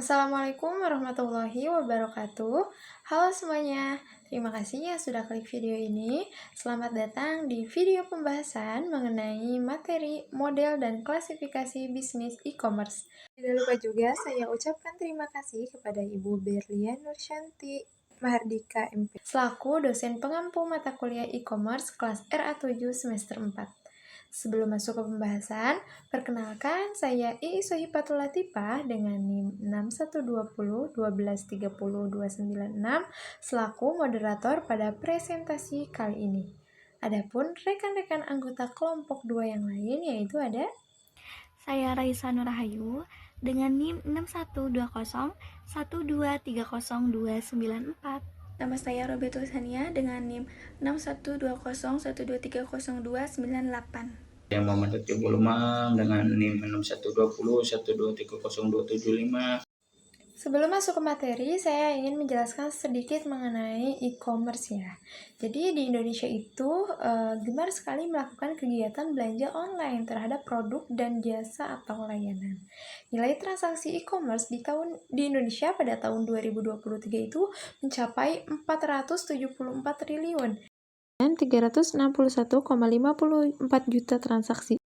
Assalamualaikum warahmatullahi wabarakatuh. Halo semuanya, terima kasih ya sudah klik video ini. Selamat datang di video pembahasan mengenai materi, model, dan klasifikasi bisnis e-commerce. Tidak lupa juga saya ucapkan terima kasih kepada Ibu Berlian Nursyanti Mahardika MP selaku dosen pengampu mata kuliah e-commerce kelas RA7 semester 4. Sebelum masuk ke pembahasan, perkenalkan saya Iis Sohipatul Latifah dengan NIM 6120 selaku moderator pada presentasi kali ini. Adapun rekan-rekan anggota kelompok 2 yang lain yaitu ada Saya Raisa Nurahayu dengan NIM 612012302994. Nama saya Robetul Sania dengan NIM 612012302998. Yang Muhammad Tiobul Umam dengan NIM 612012300275. Sebelum masuk ke materi, saya ingin menjelaskan sedikit mengenai e-commerce ya. Jadi di Indonesia itu gemar sekali melakukan kegiatan belanja online terhadap produk dan jasa atau layanan. Nilai transaksi e-commerce di Indonesia pada tahun 2023 itu mencapai 474 triliun dan 361,54 juta transaksi.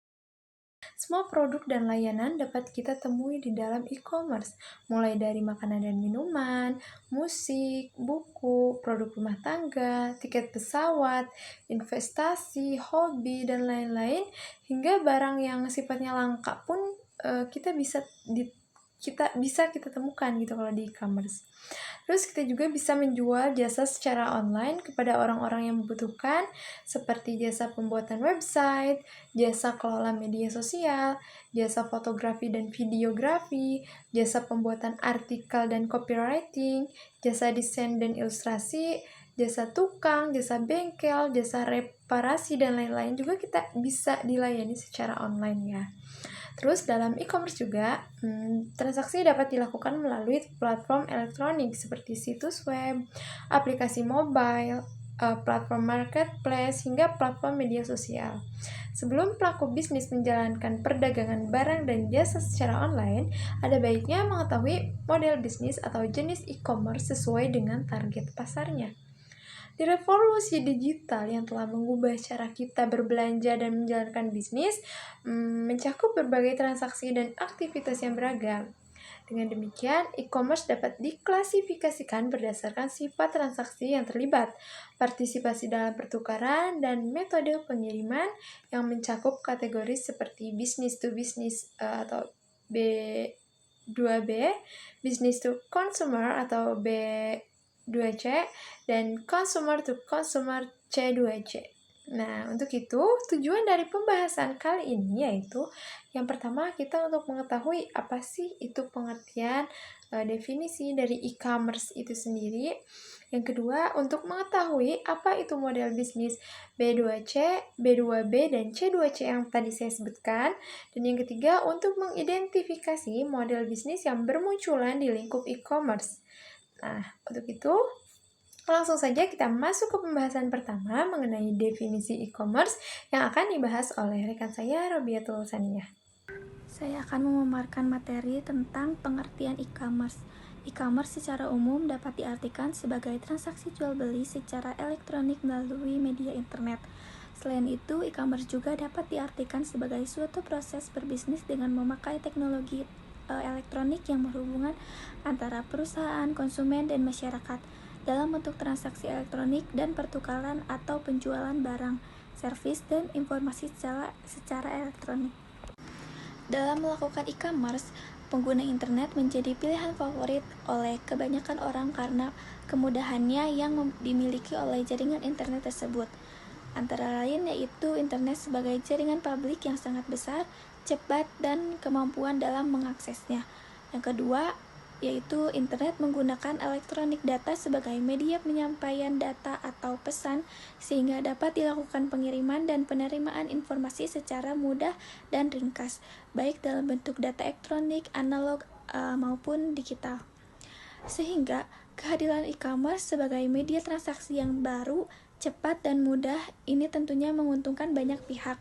Semua produk dan layanan dapat kita temui di dalam e-commerce, mulai dari makanan dan minuman, musik, buku, produk rumah tangga, tiket pesawat, investasi, hobi, dan lain-lain, hingga barang yang sifatnya langka pun kita bisa kita temukan gitu kalau di e-commerce. Terus kita juga bisa menjual jasa secara online kepada orang-orang yang membutuhkan, seperti jasa pembuatan website, jasa kelola media sosial, jasa fotografi dan videografi, jasa pembuatan artikel dan copywriting, jasa desain dan ilustrasi, jasa tukang, jasa bengkel, jasa reparasi, dan lain-lain juga kita bisa dilayani secara online ya. Terus dalam e-commerce juga, transaksi dapat dilakukan melalui platform elektronik seperti situs web, aplikasi mobile, platform marketplace, hingga platform media sosial. Sebelum pelaku bisnis menjalankan perdagangan barang dan jasa secara online, ada baiknya mengetahui model bisnis atau jenis e-commerce sesuai dengan target pasarnya. Di revolusi digital yang telah mengubah cara kita berbelanja dan menjalankan bisnis, mencakup berbagai transaksi dan aktivitas yang beragam. Dengan demikian, e-commerce dapat diklasifikasikan berdasarkan sifat transaksi yang terlibat, partisipasi dalam pertukaran, dan metode pengiriman yang mencakup kategori seperti business to business atau B2B, business to consumer atau B2C, dan consumer to consumer C2C. Nah, untuk itu, tujuan dari pembahasan kali ini yaitu yang pertama, kita untuk mengetahui apa sih itu pengertian definisi dari e-commerce itu sendiri. Yang kedua, untuk mengetahui apa itu model bisnis B2C, B2B, dan C2C yang tadi saya sebutkan. Dan yang ketiga, untuk mengidentifikasi model bisnis yang bermunculan di lingkup e-commerce. Nah, untuk itu, langsung saja kita masuk ke pembahasan pertama mengenai definisi e-commerce yang akan dibahas oleh rekan saya, Robiatul Sania. Saya akan memaparkan materi tentang pengertian e-commerce. E-commerce secara umum dapat diartikan sebagai transaksi jual-beli secara elektronik melalui media internet. Selain itu, e-commerce juga dapat diartikan sebagai suatu proses berbisnis dengan memakai teknologi elektronik yang berhubungan antara perusahaan, konsumen, dan masyarakat dalam bentuk transaksi elektronik dan pertukaran atau penjualan barang, servis, dan informasi secara elektronik. Dalam melakukan e-commerce, pengguna internet menjadi pilihan favorit oleh kebanyakan orang karena kemudahannya yang dimiliki oleh jaringan internet tersebut. Antara lain yaitu internet sebagai jaringan publik yang sangat besar, cepat, dan kemampuan dalam mengaksesnya. Yang kedua, yaitu internet menggunakan elektronik data sebagai media penyampaian data atau pesan sehingga dapat dilakukan pengiriman dan penerimaan informasi secara mudah dan ringkas, baik dalam bentuk data elektronik, analog, maupun digital. Sehingga kehadiran e-commerce sebagai media transaksi yang baru, cepat, dan mudah ini tentunya menguntungkan banyak pihak,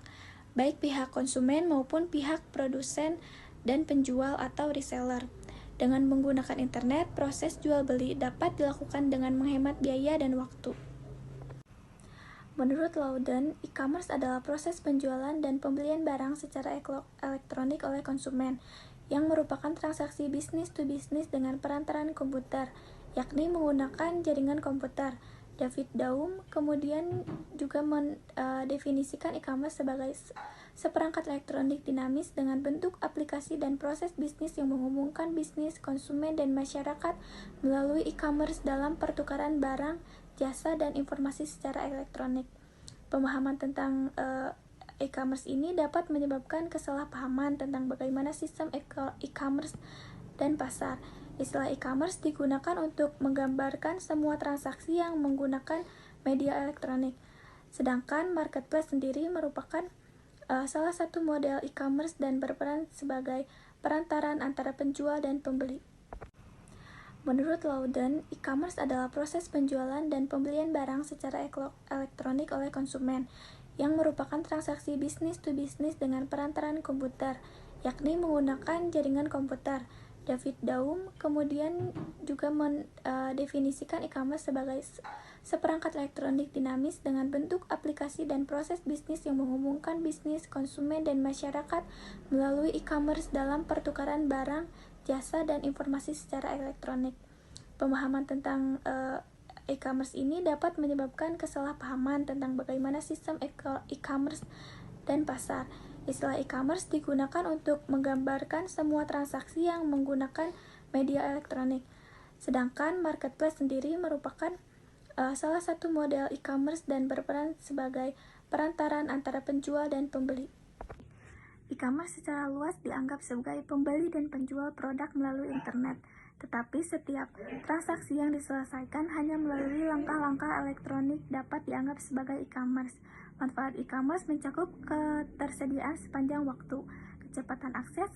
baik pihak konsumen maupun pihak produsen dan penjual atau reseller. Dengan menggunakan internet, proses jual beli dapat dilakukan dengan menghemat biaya dan waktu. Menurut Louden, e-commerce adalah proses penjualan dan pembelian barang secara elektronik oleh konsumen, yang merupakan transaksi bisnis to bisnis dengan perantaraan komputer, yakni menggunakan jaringan komputer. David Daum kemudian juga mendefinisikan e-commerce sebagai seperangkat elektronik dinamis dengan bentuk aplikasi dan proses bisnis yang menghubungkan bisnis, konsumen, dan masyarakat melalui e-commerce dalam pertukaran barang, jasa, dan informasi secara elektronik. Pemahaman tentang e-commerce ini dapat menyebabkan kesalahpahaman tentang bagaimana sistem e-commerce dan pasar. Istilah e-commerce digunakan untuk menggambarkan semua transaksi yang menggunakan media elektronik. Sedangkan marketplace sendiri merupakan salah satu model e-commerce dan berperan sebagai perantaran antara penjual dan pembeli. Menurut Louden, e-commerce adalah proses penjualan dan pembelian barang secara elektronik oleh konsumen, yang merupakan transaksi bisnis to bisnis dengan perantaraan komputer, yakni menggunakan jaringan komputer. David Daum kemudian juga mendefinisikan e-commerce sebagai seperangkat elektronik dinamis dengan bentuk aplikasi dan proses bisnis yang menghubungkan bisnis, konsumen, dan masyarakat melalui e-commerce dalam pertukaran barang, jasa, dan informasi secara elektronik. Pemahaman tentang e-commerce ini dapat menyebabkan kesalahpahaman tentang bagaimana sistem e-commerce dan pasar. Istilah e-commerce digunakan untuk menggambarkan semua transaksi yang menggunakan media elektronik. Sedangkan marketplace sendiri merupakan salah satu model e-commerce dan berperan sebagai perantaran antara penjual dan pembeli. E-commerce secara luas dianggap sebagai pembeli dan penjual produk melalui internet. Tetapi setiap transaksi yang diselesaikan hanya melalui langkah-langkah elektronik dapat dianggap sebagai e-commerce. Manfaat e-commerce mencakup ketersediaan sepanjang waktu, kecepatan akses,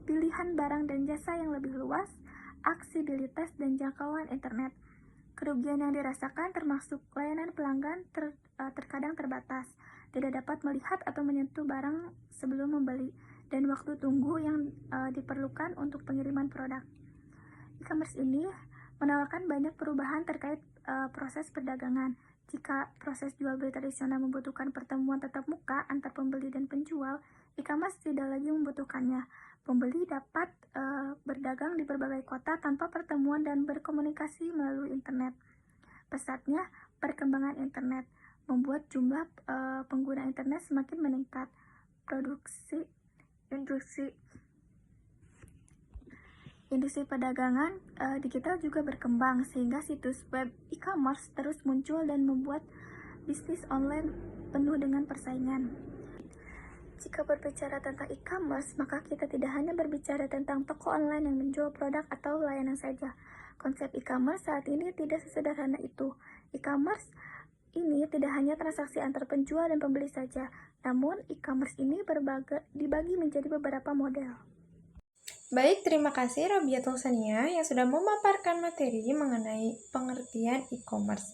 pilihan barang dan jasa yang lebih luas, aksesibilitas dan jangkauan internet. Kerugian yang dirasakan termasuk layanan pelanggan terkadang terbatas, tidak dapat melihat atau menyentuh barang sebelum membeli, dan waktu tunggu yang diperlukan untuk pengiriman produk. E-commerce ini menawarkan banyak perubahan terkait proses perdagangan. Jika proses jual beli tradisional membutuhkan pertemuan tatap muka antar pembeli dan penjual, e-commerce tidak lagi membutuhkannya. Pembeli dapat berdagang di berbagai kota tanpa pertemuan dan berkomunikasi melalui internet. Pesatnya perkembangan internet membuat jumlah pengguna internet semakin meningkat. Industri perdagangan digital juga berkembang sehingga situs web e-commerce terus muncul dan membuat bisnis online penuh dengan persaingan. Jika berbicara tentang e-commerce, maka kita tidak hanya berbicara tentang toko online yang menjual produk atau layanan saja. Konsep e-commerce saat ini tidak sesederhana itu. E-commerce ini tidak hanya transaksi antar penjual dan pembeli saja, namun e-commerce ini dibagi menjadi beberapa model. Baik, terima kasih Robiatul Sania yang sudah memaparkan materi mengenai pengertian e-commerce.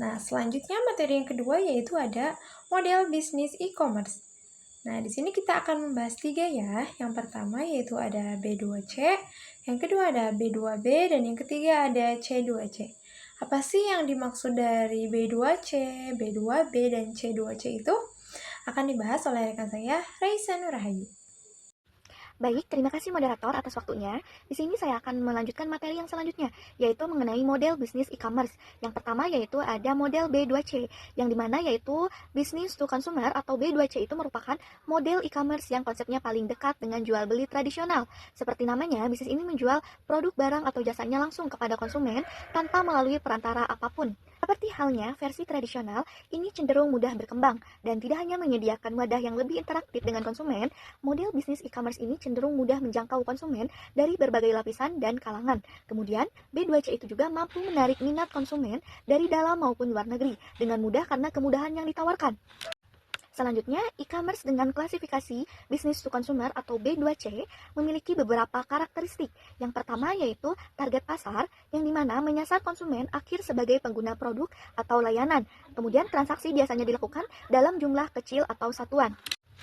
Nah, selanjutnya materi yang kedua yaitu ada model bisnis e-commerce. Nah, di sini kita akan membahas 3 ya. Yang pertama yaitu ada B2C, yang kedua ada B2B, dan yang ketiga ada C2C. Apa sih yang dimaksud dari B2C, B2B, dan C2C itu? Akan dibahas oleh rekan saya, Raisa Nurahayu. Baik, terima kasih moderator atas waktunya. Di sini saya akan melanjutkan materi yang selanjutnya, yaitu mengenai model bisnis e-commerce. Yang pertama yaitu ada model B2C, yang dimana yaitu business to consumer atau B2C itu merupakan model e-commerce yang konsepnya paling dekat dengan jual beli tradisional. Seperti namanya, bisnis ini menjual produk barang atau jasanya langsung kepada konsumen tanpa melalui perantara apapun. Seperti halnya versi tradisional, ini cenderung mudah berkembang dan tidak hanya menyediakan wadah yang lebih interaktif dengan konsumen, model bisnis e-commerce ini cenderung mudah menjangkau konsumen dari berbagai lapisan dan kalangan. Kemudian, B2C itu juga mampu menarik minat konsumen dari dalam maupun luar negeri dengan mudah karena kemudahan yang ditawarkan. Selanjutnya, e-commerce dengan klasifikasi business to consumer atau B2C memiliki beberapa karakteristik. Yang pertama yaitu target pasar, yang dimana menyasar konsumen akhir sebagai pengguna produk atau layanan. Kemudian transaksi biasanya dilakukan dalam jumlah kecil atau satuan.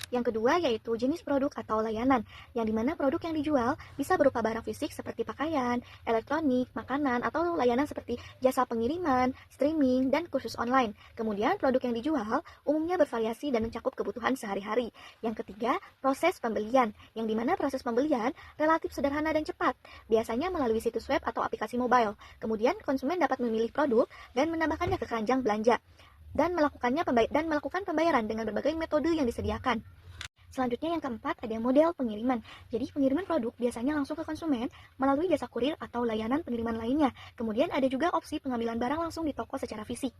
Yang kedua yaitu jenis produk atau layanan, yang dimana produk yang dijual bisa berupa barang fisik seperti pakaian, elektronik, makanan, atau layanan seperti jasa pengiriman, streaming, dan kursus online. Kemudian produk yang dijual umumnya bervariasi dan mencakup kebutuhan sehari-hari. Yang ketiga, proses pembelian, yang dimana proses pembelian relatif sederhana dan cepat, biasanya melalui situs web atau aplikasi mobile. Kemudian konsumen dapat memilih produk dan menambahkannya ke keranjang belanja dan melakukan pembayaran dengan berbagai metode yang disediakan. Selanjutnya yang keempat ada model pengiriman. Jadi pengiriman produk biasanya langsung ke konsumen melalui jasa kurir atau layanan pengiriman lainnya. Kemudian ada juga opsi pengambilan barang langsung di toko secara fisik.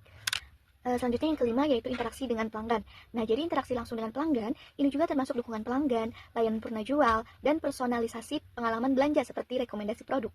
Selanjutnya yang kelima yaitu interaksi dengan pelanggan. Nah, jadi interaksi langsung dengan pelanggan ini juga termasuk dukungan pelanggan, layanan purna jual, dan personalisasi pengalaman belanja seperti rekomendasi produk.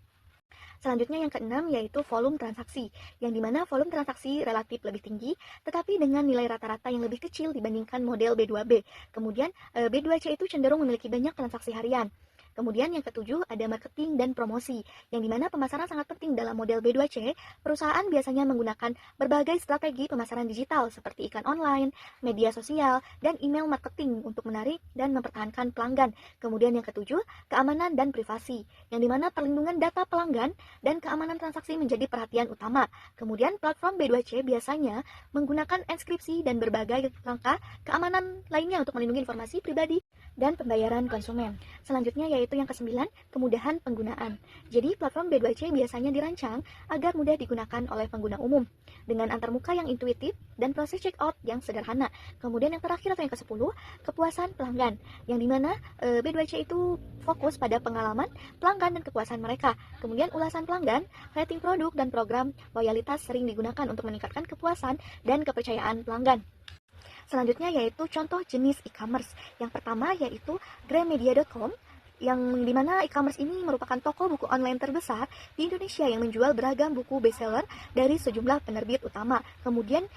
Selanjutnya yang keenam yaitu volume transaksi, yang dimana volume transaksi relatif lebih tinggi, tetapi dengan nilai rata-rata yang lebih kecil dibandingkan model B2B. Kemudian B2C itu cenderung memiliki banyak transaksi harian. Kemudian yang ketujuh ada marketing dan promosi, yang dimana pemasaran sangat penting dalam model B2C. Perusahaan biasanya menggunakan berbagai strategi pemasaran digital seperti iklan online, media sosial, dan email marketing untuk menarik dan mempertahankan pelanggan. Kemudian yang ketujuh, keamanan dan privasi, yang dimana perlindungan data pelanggan dan keamanan transaksi menjadi perhatian utama. Kemudian platform B2C biasanya menggunakan enskripsi dan berbagai langkah keamanan lainnya untuk melindungi informasi pribadi dan pembayaran konsumen. Selanjutnya yaitu yang kesembilan, kemudahan penggunaan. Jadi platform B2C biasanya dirancang agar mudah digunakan oleh pengguna umum dengan antarmuka yang intuitif dan proses checkout yang sederhana. Kemudian yang terakhir atau yang ke-10, kepuasan pelanggan, yang dimana B2C itu fokus pada pengalaman pelanggan dan kepuasan mereka. Kemudian ulasan pelanggan, rating produk, dan program loyalitas sering digunakan untuk meningkatkan kepuasan dan kepercayaan pelanggan. Selanjutnya yaitu contoh jenis e-commerce. Yang pertama yaitu Gramedia.com, yang dimana e-commerce ini merupakan toko buku online terbesar di Indonesia yang menjual beragam buku bestseller dari sejumlah penerbit utama. Kemudian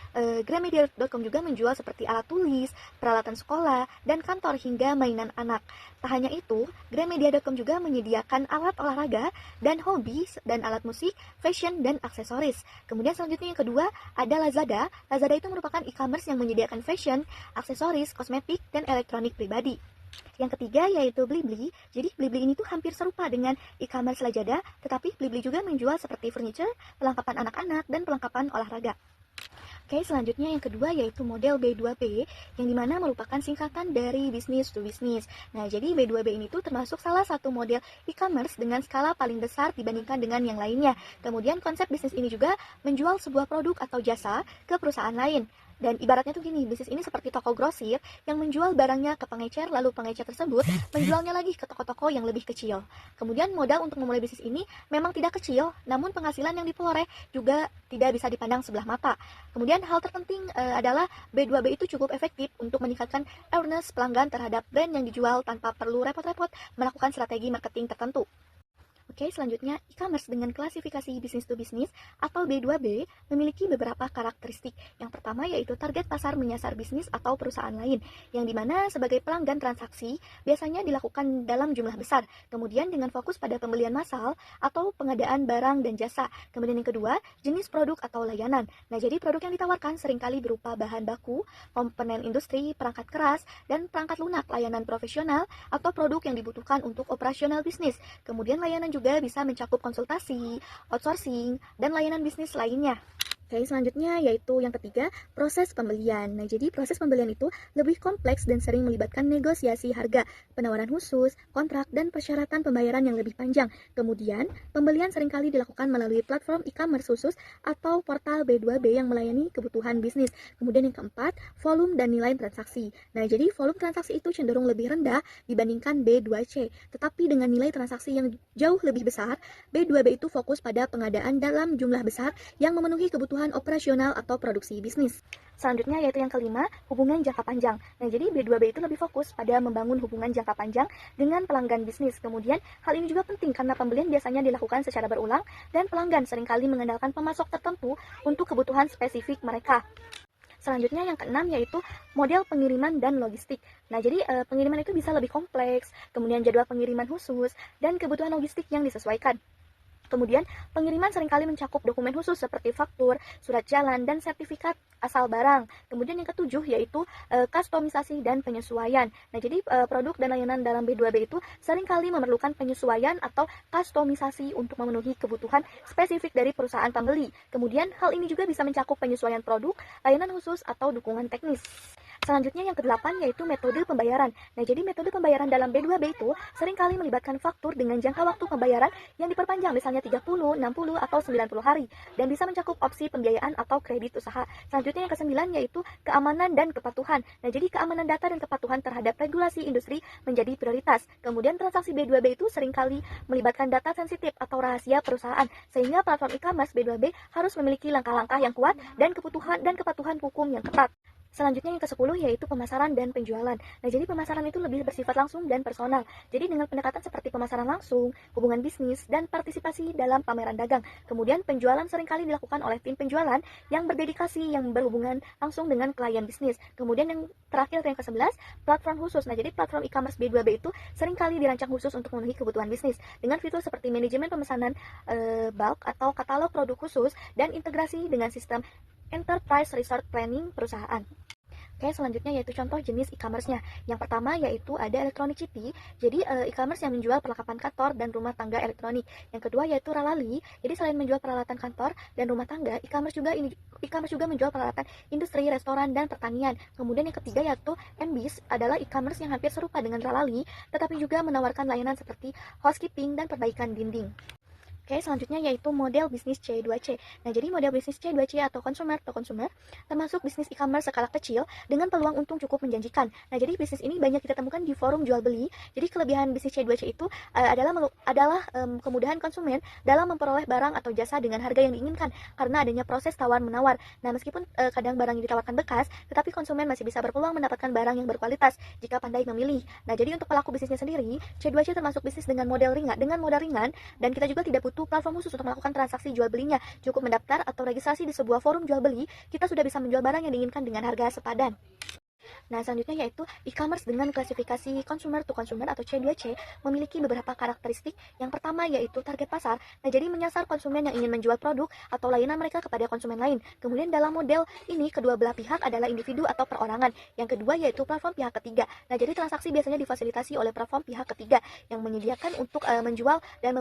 Gramedia.com juga menjual seperti alat tulis, peralatan sekolah, dan kantor hingga mainan anak. Tak hanya itu, Gramedia.com juga menyediakan alat olahraga dan hobi dan alat musik, fashion, dan aksesoris. Kemudian selanjutnya yang kedua ada Lazada. Lazada itu merupakan e-commerce yang menyediakan fashion, aksesoris, kosmetik, dan elektronik pribadi. Yang ketiga yaitu Blibli. Jadi Blibli ini tuh hampir serupa dengan e-commerce Lazada, tetapi Blibli juga menjual seperti furniture, perlengkapan anak-anak, dan perlengkapan olahraga. Oke, selanjutnya yang kedua yaitu model B2B, yang dimana merupakan singkatan dari business to business. Nah, jadi B2B ini tuh termasuk salah satu model e-commerce dengan skala paling besar dibandingkan dengan yang lainnya. Kemudian konsep bisnis ini juga menjual sebuah produk atau jasa ke perusahaan lain. Dan ibaratnya tuh gini, bisnis ini seperti toko grosir yang menjual barangnya ke pengecer, lalu pengecer tersebut menjualnya lagi ke toko-toko yang lebih kecil. Kemudian modal untuk memulai bisnis ini memang tidak kecil, namun penghasilan yang diperoleh juga tidak bisa dipandang sebelah mata. Kemudian hal terpenting adalah B2B itu cukup efektif untuk meningkatkan awareness pelanggan terhadap brand yang dijual tanpa perlu repot-repot melakukan strategi marketing tertentu. Oke, selanjutnya e-commerce dengan klasifikasi business to business atau B2B memiliki beberapa karakteristik. Yang pertama yaitu target pasar menyasar bisnis atau perusahaan lain, yang dimana sebagai pelanggan transaksi biasanya dilakukan dalam jumlah besar, kemudian dengan fokus pada pembelian massal atau pengadaan barang dan jasa. Kemudian yang kedua, jenis produk atau layanan. Nah, jadi produk yang ditawarkan seringkali berupa bahan baku, komponen industri, perangkat keras, dan perangkat lunak, layanan profesional, atau produk yang dibutuhkan untuk operasional bisnis. Kemudian layanan juga bisa mencakup konsultasi, outsourcing, dan layanan bisnis lainnya. Oke, selanjutnya yaitu yang ketiga, proses pembelian. Nah, jadi proses pembelian itu lebih kompleks dan sering melibatkan negosiasi harga, penawaran khusus, kontrak, dan persyaratan pembayaran yang lebih panjang. Kemudian, pembelian seringkali dilakukan melalui platform e-commerce khusus atau portal B2B yang melayani kebutuhan bisnis. Kemudian yang keempat, volume dan nilai transaksi. Nah, jadi volume transaksi itu cenderung lebih rendah dibandingkan B2C. Tetapi dengan nilai transaksi yang jauh lebih besar, B2B itu fokus pada pengadaan dalam jumlah besar yang memenuhi kebutuhan operasional atau produksi bisnis. Selanjutnya yaitu yang kelima, hubungan jangka panjang. Nah, jadi B2B itu lebih fokus pada membangun hubungan jangka panjang dengan pelanggan bisnis. Kemudian, hal ini juga penting karena pembelian biasanya dilakukan secara berulang dan pelanggan seringkali mengandalkan pemasok tertentu untuk kebutuhan spesifik mereka. Selanjutnya yang keenam yaitu model pengiriman dan logistik. Nah, jadi pengiriman itu bisa lebih kompleks, kemudian jadwal pengiriman khusus, dan kebutuhan logistik yang disesuaikan. Kemudian, pengiriman seringkali mencakup dokumen khusus seperti faktur, surat jalan, dan sertifikat asal barang. Kemudian yang ketujuh yaitu kustomisasi dan penyesuaian. Nah, jadi produk dan layanan dalam B2B itu seringkali memerlukan penyesuaian atau kustomisasi untuk memenuhi kebutuhan spesifik dari perusahaan pembeli. Kemudian, hal ini juga bisa mencakup penyesuaian produk, layanan khusus, atau dukungan teknis. Selanjutnya yang kedelapan yaitu metode pembayaran. Nah, jadi metode pembayaran dalam B2B itu seringkali melibatkan faktur dengan jangka waktu pembayaran yang diperpanjang, misalnya 30, 60, atau 90 hari, dan bisa mencakup opsi pembiayaan atau kredit usaha. Selanjutnya yang kesembilan yaitu keamanan dan kepatuhan. Nah, jadi keamanan data dan kepatuhan terhadap regulasi industri menjadi prioritas. Kemudian transaksi B2B itu seringkali melibatkan data sensitif atau rahasia perusahaan, sehingga platform e-commerce B2B harus memiliki langkah-langkah yang kuat dan kepatuhan hukum yang ketat. Selanjutnya yang ke-10 yaitu pemasaran dan penjualan. Nah, jadi pemasaran itu lebih bersifat langsung dan personal. Jadi dengan pendekatan seperti pemasaran langsung, hubungan bisnis, dan partisipasi dalam pameran dagang. Kemudian penjualan seringkali dilakukan oleh tim penjualan yang berdedikasi, yang berhubungan langsung dengan klien bisnis. Kemudian yang terakhir yang ke-11, platform khusus. Nah, jadi platform e-commerce B2B itu seringkali dirancang khusus untuk memenuhi kebutuhan bisnis dengan fitur seperti manajemen pemesanan bulk atau katalog produk khusus dan integrasi dengan sistem Enterprise Resource Planning perusahaan. Oke, selanjutnya yaitu contoh jenis e-commerce-nya. Yang pertama yaitu ada Electronic City, jadi e-commerce yang menjual perlengkapan kantor dan rumah tangga elektronik. Yang kedua yaitu Ralali, jadi selain menjual peralatan kantor dan rumah tangga, e-commerce juga menjual peralatan industri, restoran, dan pertanian. Kemudian yang ketiga yaitu MBIS, adalah e-commerce yang hampir serupa dengan Ralali, tetapi juga menawarkan layanan seperti housekeeping dan perbaikan dinding. Oke, selanjutnya yaitu model bisnis C2C. Nah, jadi model bisnis C2C atau consumer to consumer termasuk bisnis e-commerce skala kecil dengan peluang untung cukup menjanjikan. Nah, jadi bisnis ini banyak kita temukan di forum jual beli. Jadi kelebihan bisnis C2C itu adalah kemudahan konsumen dalam memperoleh barang atau jasa dengan harga yang diinginkan karena adanya proses tawar-menawar. Nah, meskipun kadang barang yang ditawarkan bekas, tetapi konsumen masih bisa berpeluang mendapatkan barang yang berkualitas jika pandai memilih. Nah, jadi untuk pelaku bisnisnya sendiri, C2C termasuk bisnis dengan modal ringan dan kita juga tidak butuh platform khusus untuk melakukan transaksi jual belinya. Cukup mendaftar atau registrasi di sebuah forum jual beli, kita sudah bisa menjual barang yang diinginkan dengan harga sepadan. Nah, selanjutnya yaitu e-commerce dengan klasifikasi consumer to consumer atau C2C memiliki beberapa karakteristik. Yang pertama yaitu target pasar. Nah, jadi menyasar konsumen yang ingin menjual produk atau layanan mereka kepada konsumen lain. Kemudian dalam model ini kedua belah pihak adalah individu atau perorangan. Yang kedua yaitu platform pihak ketiga. Nah, jadi transaksi biasanya difasilitasi oleh platform pihak ketiga yang menyediakan untuk menjual dan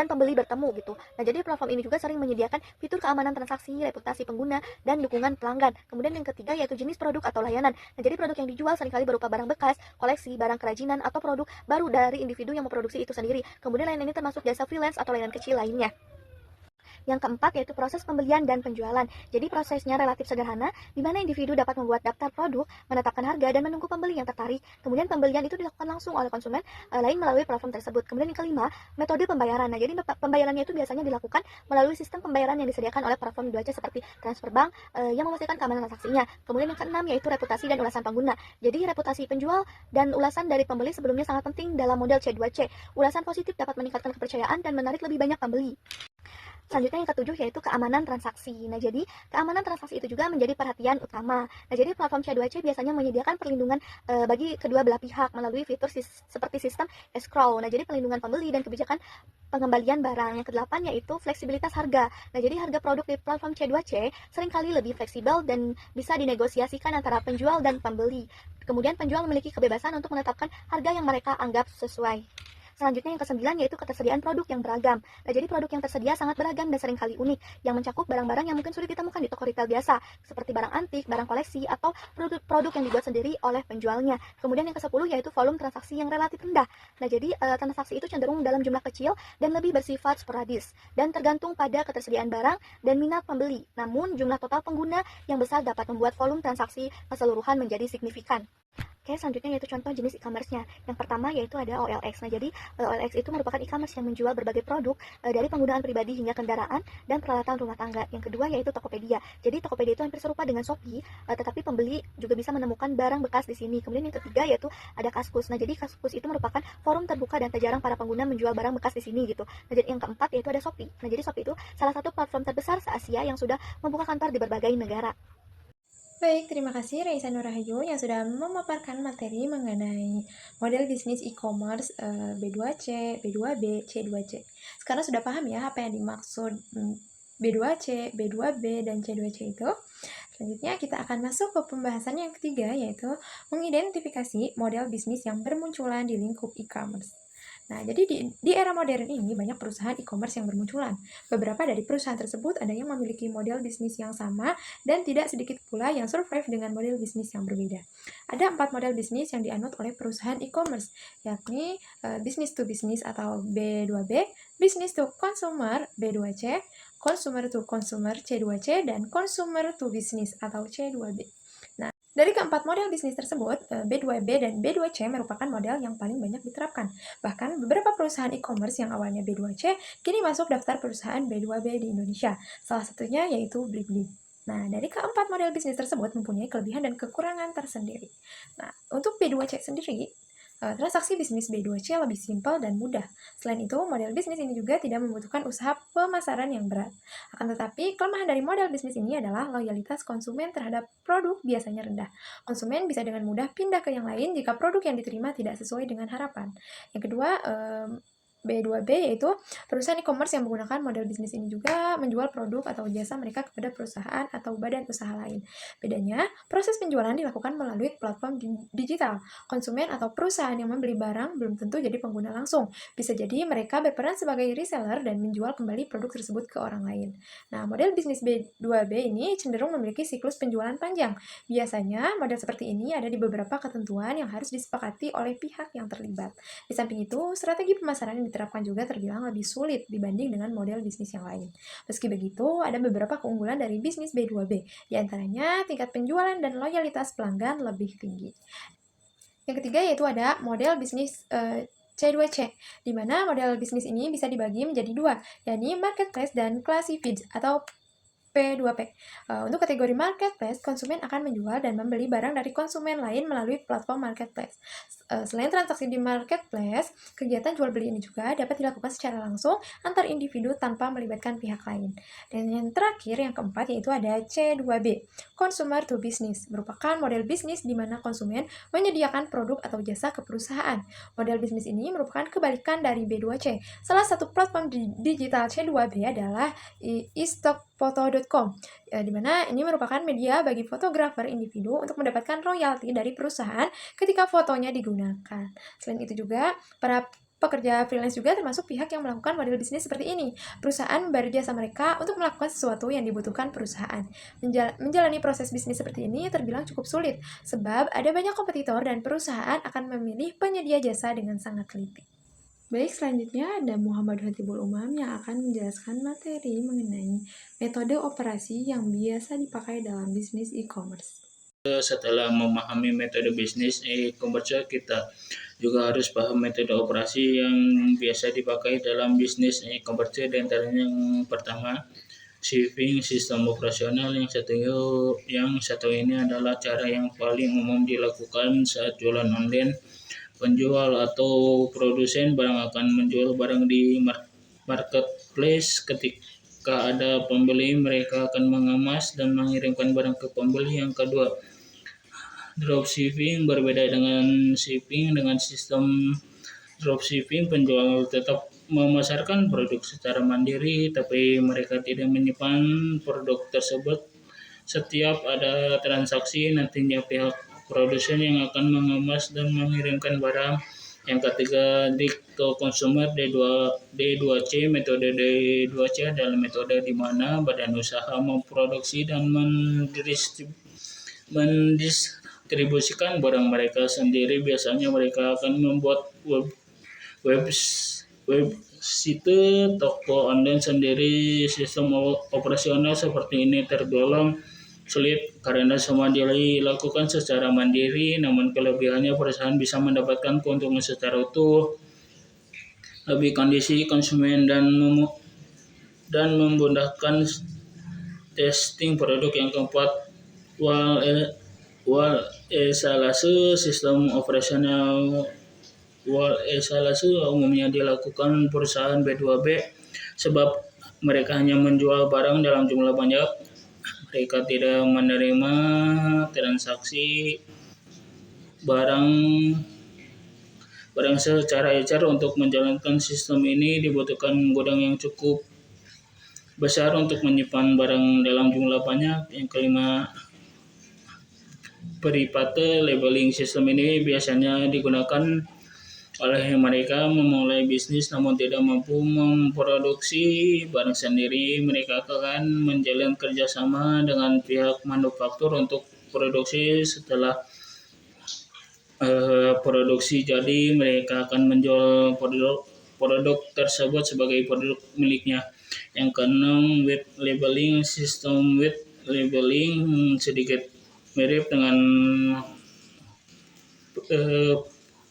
pembeli bertemu gitu. Nah, jadi platform ini juga sering menyediakan fitur keamanan transaksi, reputasi pengguna, dan dukungan pelanggan. Kemudian yang ketiga yaitu jenis produk atau layanan. Nah, jadi produk yang dijual seringkali berupa barang bekas, koleksi, barang kerajinan, atau produk baru dari individu yang memproduksi itu sendiri. Kemudian layanan ini termasuk jasa freelance atau layanan kecil lainnya. Yang keempat yaitu proses pembelian dan penjualan. Jadi prosesnya relatif sederhana, di mana individu dapat membuat daftar produk, menetapkan harga, dan menunggu pembeli yang tertarik. Kemudian pembelian itu dilakukan langsung oleh konsumen lain melalui platform tersebut. Kemudian yang kelima, metode pembayaran. Nah, jadi pembayarannya itu biasanya dilakukan melalui sistem pembayaran yang disediakan oleh platform B2C seperti transfer bank yang memastikan keamanan transaksinya. Kemudian yang keenam yaitu reputasi dan ulasan pengguna. Jadi reputasi penjual dan ulasan dari pembeli sebelumnya sangat penting dalam model C2C. Ulasan positif dapat meningkatkan kepercayaan dan menarik lebih banyak pembeli. Selanjutnya yang ketujuh yaitu keamanan transaksi. Nah, jadi keamanan transaksi itu juga menjadi perhatian utama. Nah, jadi platform C2C biasanya menyediakan perlindungan bagi kedua belah pihak melalui fitur seperti sistem escrow. Nah, jadi pelindungan pembeli dan kebijakan pengembalian barang. Yang kedelapan yaitu fleksibilitas harga. Nah, jadi harga produk di platform C2C seringkali lebih fleksibel dan bisa dinegosiasikan antara penjual dan pembeli. Kemudian penjual memiliki kebebasan untuk menetapkan harga yang mereka anggap sesuai. Selanjutnya yang ke-9 yaitu ketersediaan produk yang beragam. Nah, jadi produk yang tersedia sangat beragam dan seringkali unik, yang mencakup barang-barang yang mungkin sulit ditemukan di toko retail biasa, seperti barang antik, barang koleksi, atau produk-produk yang dibuat sendiri oleh penjualnya. Kemudian yang ke-10 yaitu volume transaksi yang relatif rendah. Nah, jadi transaksi itu cenderung dalam jumlah kecil dan lebih bersifat sporadis, dan tergantung pada ketersediaan barang dan minat pembeli. Namun, jumlah total pengguna yang besar dapat membuat volume transaksi keseluruhan menjadi signifikan. Oke, selanjutnya yaitu contoh jenis e-commerce-nya. Yang pertama yaitu ada OLX. Nah, jadi OLX itu merupakan e-commerce yang menjual berbagai produk dari penggunaan pribadi hingga kendaraan dan peralatan rumah tangga. Yang kedua yaitu Tokopedia. Jadi Tokopedia itu hampir serupa dengan Shopee, tetapi pembeli juga bisa menemukan barang bekas di sini. Kemudian yang ketiga yaitu ada Kaskus. Nah, jadi Kaskus itu merupakan forum terbuka dan terjarang para pengguna menjual barang bekas di sini gitu. Nah, jadi yang keempat yaitu ada Shopee. Nah, jadi Shopee itu salah satu platform terbesar se-Asia yang sudah membuka kantor di berbagai negara. Baik, terima kasih Raisa Nurrahayu yang sudah memaparkan materi mengenai model bisnis e-commerce B2C, B2B, C2C. Sekarang sudah paham ya apa yang dimaksud B2C, B2B, dan C2C itu? Selanjutnya kita akan masuk ke pembahasan yang ketiga, yaitu mengidentifikasi model bisnis yang bermunculan di lingkup e-commerce. Nah, jadi di era modern ini banyak perusahaan e-commerce yang bermunculan. Beberapa dari perusahaan tersebut ada yang memiliki model bisnis yang sama dan tidak sedikit pula yang survive dengan model bisnis yang berbeda. Ada 4 model bisnis yang dianut oleh perusahaan e-commerce, yakni business to business atau B2B, business to consumer B2C, consumer to consumer C2C, dan consumer to business atau C2B. Dari keempat model bisnis tersebut, B2B dan B2C merupakan model yang paling banyak diterapkan. Bahkan beberapa perusahaan e-commerce yang awalnya B2C kini masuk daftar perusahaan B2B di Indonesia. Salah satunya yaitu Blibli. Nah, dari keempat model bisnis tersebut mempunyai kelebihan dan kekurangan tersendiri. Nah, untuk B2C sendiri, transaksi bisnis B2C lebih simpel dan mudah. Selain itu, model bisnis ini juga tidak membutuhkan usaha pemasaran yang berat. Akan tetapi, kelemahan dari model bisnis ini adalah loyalitas konsumen terhadap produk biasanya rendah. Konsumen bisa dengan mudah pindah ke yang lain jika produk yang diterima tidak sesuai dengan harapan. Yang kedua, B2B yaitu perusahaan e-commerce yang menggunakan model bisnis ini juga menjual produk atau jasa mereka kepada perusahaan atau badan usaha lain. Bedanya, proses penjualan dilakukan melalui platform digital. Konsumen atau perusahaan yang membeli barang belum tentu jadi pengguna langsung. Bisa jadi mereka berperan sebagai reseller dan menjual kembali produk tersebut ke orang lain. Nah, model bisnis B2B ini cenderung memiliki siklus penjualan panjang. Biasanya, model seperti ini ada di beberapa ketentuan yang harus disepakati oleh pihak yang terlibat. Di samping itu, strategi pemasaran yang diterapkan juga terbilang lebih sulit dibanding dengan model bisnis yang lain. Meski begitu, ada beberapa keunggulan dari bisnis B2B, di antaranya tingkat penjualan dan loyalitas pelanggan lebih tinggi. Yang ketiga yaitu ada model bisnis C2C, di mana model bisnis ini bisa dibagi menjadi dua, yakni marketplace dan classifieds atau P2P. Untuk kategori marketplace, konsumen akan menjual dan membeli barang dari konsumen lain melalui platform marketplace. Selain transaksi di marketplace, kegiatan jual beli ini juga dapat dilakukan secara langsung antar individu tanpa melibatkan pihak lain. Dan yang terakhir, yang keempat, yaitu ada C2B, consumer to business, merupakan model bisnis di mana konsumen menyediakan produk atau jasa ke perusahaan. Model bisnis ini merupakan kebalikan dari B2C. Salah satu platform digital C2B adalah iStockfoto.com, di mana ini merupakan media bagi fotografer individu untuk mendapatkan royalti dari perusahaan ketika fotonya digunakan. Selain itu juga, para pekerja freelance juga termasuk pihak yang melakukan model bisnis seperti ini. Perusahaan memberi jasa mereka untuk melakukan sesuatu yang dibutuhkan perusahaan. Menjalani proses bisnis seperti ini terbilang cukup sulit, sebab ada banyak kompetitor dan perusahaan akan memilih penyedia jasa dengan sangat teliti. Baik, selanjutnya ada Muhammad Khatibul Umam yang akan menjelaskan materi mengenai metode operasi yang biasa dipakai dalam bisnis e-commerce. Setelah memahami metode bisnis e-commerce, kita juga harus paham metode operasi yang biasa dipakai dalam bisnis e-commerce. Dan antaranya yang pertama, shipping sistem operasional. Yang satu ini adalah cara yang paling umum dilakukan saat jualan online. Penjual atau produsen barang akan menjual barang di marketplace. Ketika ada pembeli, mereka akan mengemas dan mengirimkan barang ke pembeli. Yang kedua, dropshipping. Berbeda dengan shipping, dengan sistem dropshipping, penjual tetap memasarkan produk secara mandiri, tapi mereka tidak menyimpan produk tersebut. Setiap ada transaksi, nantinya pihak produsen yang akan mengemas dan mengirimkan barang. Yang ketiga, direct to consumer D2C. Metode D2C adalah metode di mana badan usaha memproduksi dan mendistribusikan barang mereka sendiri. Biasanya mereka akan membuat website toko online sendiri. Sistem operasional seperti ini tergolong sulit karena semua dilakukan secara mandiri, namun kelebihannya perusahaan bisa mendapatkan keuntungan secara utuh, lebih kondisi konsumen, dan memudahkan testing produk. Yang keempat, esalase sistem operasional. Esalase umumnya dilakukan perusahaan B2B sebab mereka hanya menjual barang dalam jumlah banyak mereka tidak menerima transaksi barang secara ecer. Untuk menjalankan sistem ini dibutuhkan gudang yang cukup besar untuk menyimpan barang dalam jumlah banyak. Yang kelima, private labeling. Sistem ini biasanya digunakan oleh mereka memulai bisnis namun tidak mampu memproduksi barang sendiri. Mereka akan menjalin kerjasama dengan pihak manufaktur untuk produksi. Setelah produksi jadi, mereka akan menjual produk tersebut sebagai produk miliknya. Yang keenam, wet labeling. Sistem wet labeling sedikit mirip dengan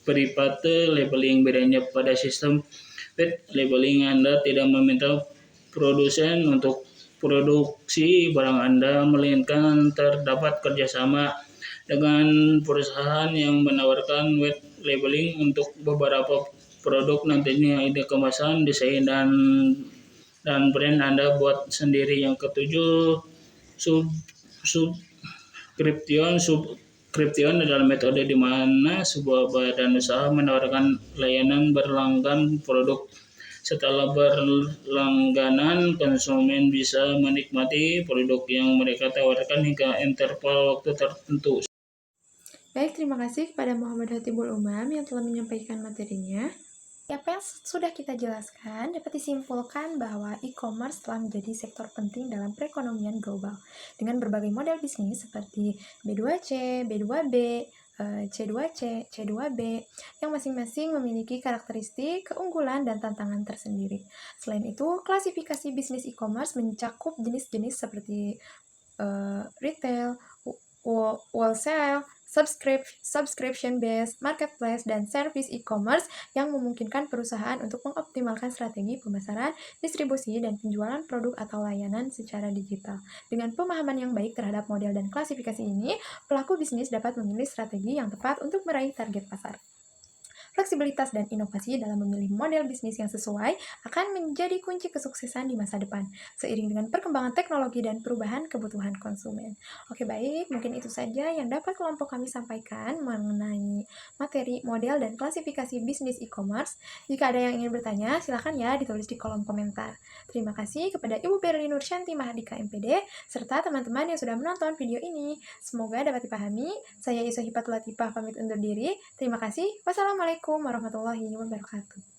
private labeling. Bedanya pada sistem wet labeling, Anda tidak meminta produsen untuk produksi barang Anda, melainkan terdapat kerjasama dengan perusahaan yang menawarkan wet labeling untuk beberapa produk. Nantinya ide kemasan, desain, dan brand Anda buat sendiri. Yang ketujuh, subscription adalah metode di mana sebuah badan usaha menawarkan layanan berlangganan produk. Setelah berlangganan, konsumen bisa menikmati produk yang mereka tawarkan hingga interval waktu tertentu. Baik, terima kasih kepada Muhammad Hatibul Umam yang telah menyampaikan materinya. Apa yang sudah kita jelaskan dapat disimpulkan bahwa e-commerce telah menjadi sektor penting dalam perekonomian global dengan berbagai model bisnis seperti B2C, B2B, C2C, C2B yang masing-masing memiliki karakteristik, keunggulan, dan tantangan tersendiri. Selain itu, klasifikasi bisnis e-commerce mencakup jenis-jenis seperti retail, wholesale, subscription-based, marketplace, dan service e-commerce yang memungkinkan perusahaan untuk mengoptimalkan strategi pemasaran, distribusi, dan penjualan produk atau layanan secara digital. Dengan pemahaman yang baik terhadap model dan klasifikasi ini, pelaku bisnis dapat memilih strategi yang tepat untuk meraih target pasar. Fleksibilitas dan inovasi dalam memilih model bisnis yang sesuai akan menjadi kunci kesuksesan di masa depan, seiring dengan perkembangan teknologi dan perubahan kebutuhan konsumen. Oke, baik, mungkin itu saja yang dapat kelompok kami sampaikan mengenai materi, model, dan klasifikasi bisnis e-commerce. Jika ada yang ingin bertanya, silakan ya ditulis di kolom komentar. Terima kasih kepada Ibu Berli Nursyanti Mahardika MPD, serta teman-teman yang sudah menonton video ini. Semoga dapat dipahami. Saya Iso Hipatul Latifah pamit undur diri. Terima kasih. Wassalamualaikum warahmatullahi wabarakatuh.